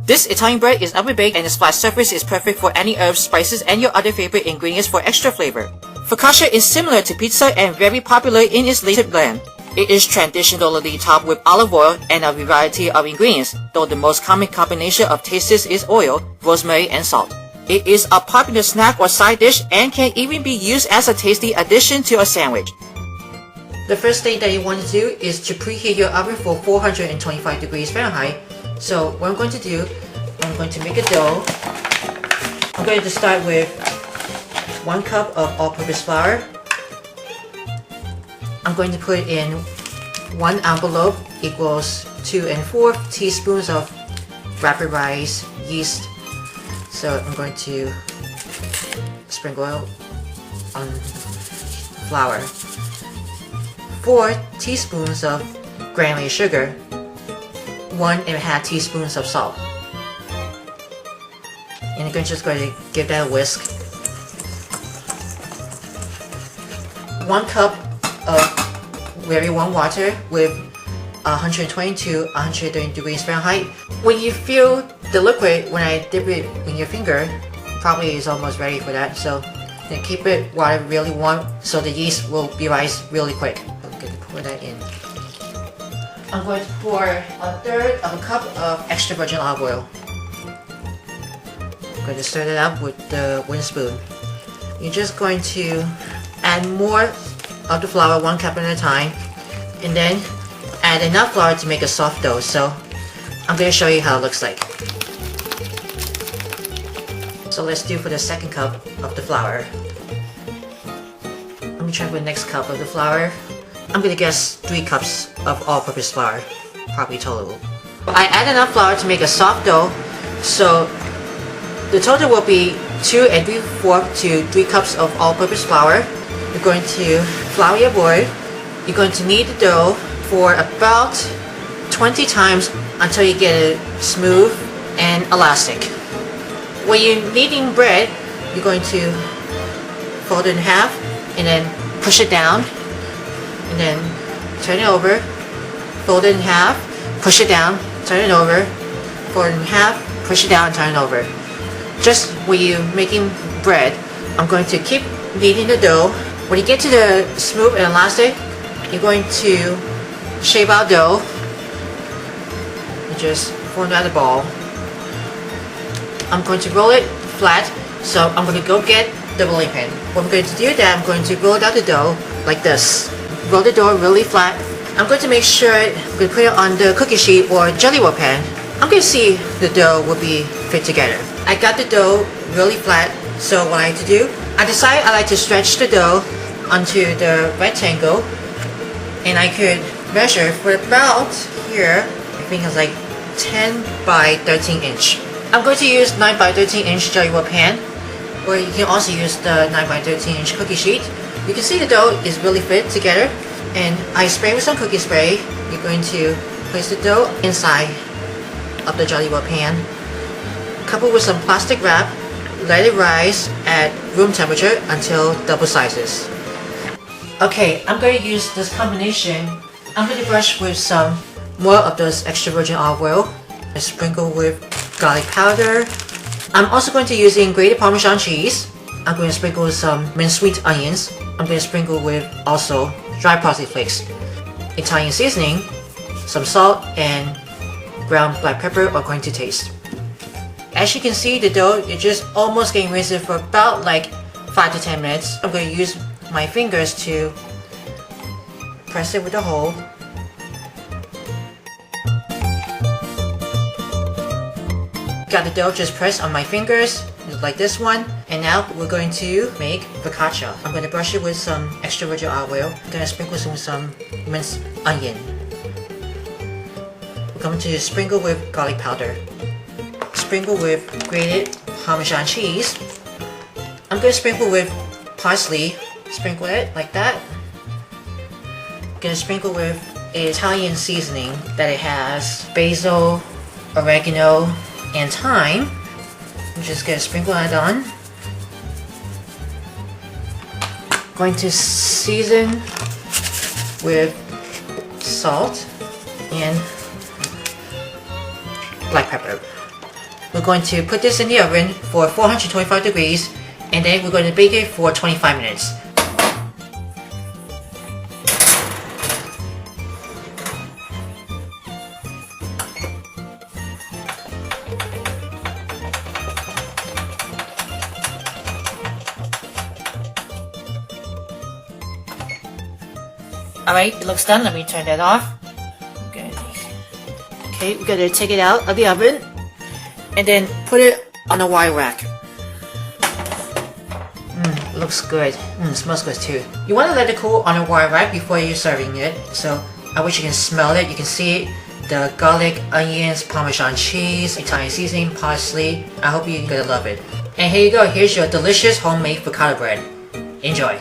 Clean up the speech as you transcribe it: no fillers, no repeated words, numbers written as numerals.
This Italian bread is oven baked and its flat surface is perfect for any herbs, spices, and your other favorite ingredients for extra flavor. Focaccia is similar to pizza and very popular in its later blend. It is traditionally topped with olive oil and a variety of ingredients, though the most common combination of tastes is oil, rosemary, and salt. It is a popular snack or side dish and can even be used as a tasty addition to a sandwich. The first thing that you want to do is to preheat your oven for 425 degrees Fahrenheit. So what I'm going to do, I'm going to make a dough. I'm going to start with 1 cup of all-purpose flour. I'm going to put in 1 envelope equals 2 1/4 teaspoons of Rapid Rise Yeast. So I'm going to sprinkle on flour. 4 teaspoons of granulated sugar. 1½ teaspoons of salt. And I'm just going to give that a whisk. 1 cup of very warm water with 120 to 130 degrees Fahrenheit. When you feel the liquid, when I dip it in your finger, probably is almost ready for that. So then keep it water really warm so the yeast will be rise really quick. I'm going to pour that in. I'm going to pour 1/3 of a cup of extra virgin olive oil. I'm going to stir that up with the wooden spoon. You're just going to add more of the flour 1 cup at a time, and then add enough flour to make a soft dough. So I'm going to show you how it looks like. So let's do for the second cup of the flour. Let me try for the next cup of the flour. I'm going to guess 3 cups of all-purpose flour, probably total. I add enough flour to make a soft dough, so the total will be 2 3/4 to 3 cups of all-purpose flour. You're going to flour your board. You're going to knead the dough for about 20 times until you get it smooth and elastic. When you're kneading bread, you're going to fold it in half and then push it down. And then turn it over, fold it in half, push it down, turn it over, fold it in half, push it down, turn it over. Just when you're making bread, I'm going to keep kneading the dough. When you get to the smooth and elastic, you're going to shape out dough and just form out a ball. I'm going to roll it flat, so I'm going to go get the rolling pin. When I'm going to do that, I'm going to roll out the dough like this. Roll the dough really flat. I'm going to make sure I'm going to put it on the cookie sheet or jelly roll pan. I'm going to see the dough will be fit together. I got the dough really flat, so what I like to do, I decided I like to stretch the dough onto the rectangle, and I could measure for about here, I think it's like 10 by 13 inch. I'm going to use 9 by 13 inch jelly roll pan, or you can also use the 9 by 13 inch cookie sheet. You can see the dough is really fit together, and I spray with some cookie spray. You're going to place the dough inside of the jelly roll pan, couple with some plastic wrap, let it rise at room temperature until double sizes. Okay, I'm going to use this combination. I'm going to brush with some more of those extra virgin olive oil. I sprinkle with garlic powder. I'm also going to use grated Parmesan cheese. I'm going to sprinkle with some minced sweet onions. I'm going to sprinkle with also dry parsley flakes, Italian seasoning, some salt, and ground black pepper according to taste. As you can see, the dough is just almost getting rinsed for about like 5 to 10 minutes. I'm going to use my fingers to press it with a hole. Got the dough just pressed on my fingers, like this one. And now we're going to make focaccia. I'm going to brush it with some extra virgin olive oil. I'm going to sprinkle some minced onion. We're going to sprinkle with garlic powder. Sprinkle with grated Parmesan cheese. I'm going to sprinkle with parsley. Sprinkle it like that. I'm going to sprinkle with Italian seasoning that it has basil, oregano, and thyme. I'm just going to sprinkle that on. Going to season with salt, and black pepper. We're going to put this in the oven for 425 degrees, and then we're going to bake it for 25 minutes. Alright, it looks done. Let me turn that off. Okay, we're gonna take it out of the oven and then put it on a wire rack. It looks good. It smells good too. You want to let it cool on a wire rack before you're serving it. So I wish you can smell it. You can see it. The garlic, onions, Parmesan cheese, Italian seasoning, parsley. I hope you're gonna love it. And here you go. Here's your delicious homemade focaccia bread. Enjoy.